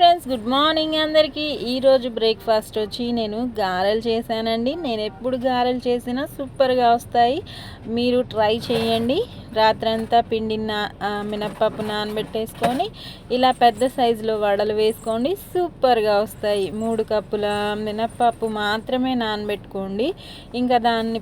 Friends, good morning అందరికీ. ఈరోజు breakfast వచ్చి నేను గారెలు చేశానండి. నేను ఎప్పుడు గారెలు చేసినా సూపర్గా వస్తాయి. మీరు ట్రై చేయండి. రాత్రంతా మినప్పప్పు నానబెట్టేసుకొని ఇలా పెద్ద సైజులో వడలు వేసుకోండి, సూపర్గా వస్తాయి. 3 కప్పుల మినప్పప్పు మాత్రమే నానబెట్టుకోండి. ఇంకా దాన్ని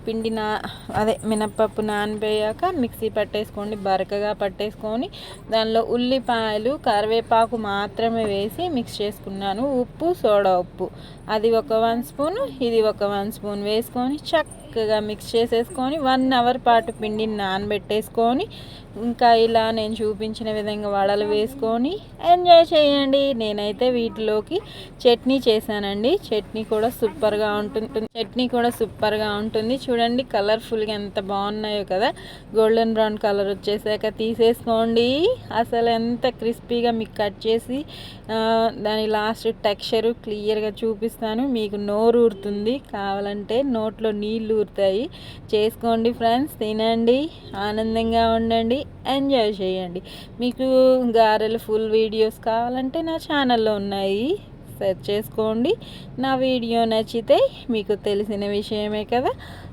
మినప్పప్పు నానబెయ్యాక మిక్సీ పట్టేసుకోండి, బరకగా పట్టేసుకొని దానిలో ఉల్లిపాయలు, కరివేపాకు మాత్రమే వేసి మిక్స్ చేసుకున్నాను. ఉప్పు, సోడా ఉప్పు అది ఒక 1 స్పూను, ఇది ఒక 1 స్పూన్ వేసుకొని చక్కగా మిక్స్ చేసేసుకొని 1 అవర్ పాటు పిండిని నానబెట్టేసుకొని ఇంకా ఇలా నేను చూపించిన విధంగా వడలు వేసుకొని ఎంజాయ్ చేయండి. నేనైతే వీటిలోకి చట్నీ చేశానండి. చట్నీ కూడా సూపర్గా ఉంటుంది. చూడండి కలర్ఫుల్గా ఎంత బాగున్నాయో కదా. గోల్డెన్ బ్రౌన్ కలర్ వచ్చేసాక తీసేసుకోండి. అసలు ఎంత క్రిస్పీగా మీకు కట్ చేసి దాని లాస్ట్ టెక్స్చర్ క్లియర్గా చూపిస్తాను. మీకు నోరు ఊరుతుంది, కావాలంటే నోట్లో నీళ్ళు ఊరుతాయి. చేసుకోండి ఫ్రెండ్స్, తినండి, ఆనందంగా ఉండండి, ఎంజాయ్ చేయండి. మీకు గారెలు ఫుల్ వీడియోస్ కావాలంటే నా ఛానల్లో ఉన్నాయి, సెర్చ్ చేసుకోండి. నా వీడియో నచ్చితే మీకు తెలిసిన విషయమే కదా.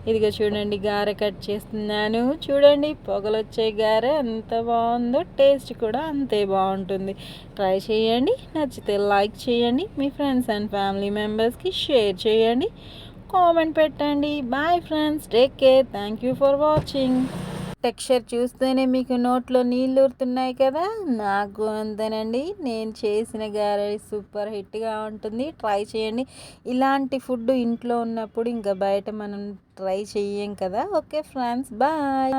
ఇదిగో చూడండి, గారె కట్ చేస్తున్నాను. చూడండి పొగలొచ్చే గారె ఎంత బాగుందో, టేస్ట్ కూడా అంతే బాగుంటుంది. ట్రై చేయండి. నచ్చితే లైక్ చేయండి, మీ ఫ్రెండ్స్ అండ్ ఫ్యామిలీ మెంబర్స్కి షేర్ చేయండి, కామెంట్ పెట్టండి. Bye friends, take care, thank you for watching. Texture చూస్తేనే మీకు నోట్లో నీళ్ళు ఊరుతున్నాయి కదా. నాకు అంతేనండి. నేను చేసిన గారె సూపర్ హిట్గా ఉంటుంది. ట్రై చేయండి. ఇలాంటి ఫుడ్ ఇంట్లో ఉన్నప్పుడు ఇంకా బయట మనం ట్రై చెయ్యం కదా. Okay friends, bye.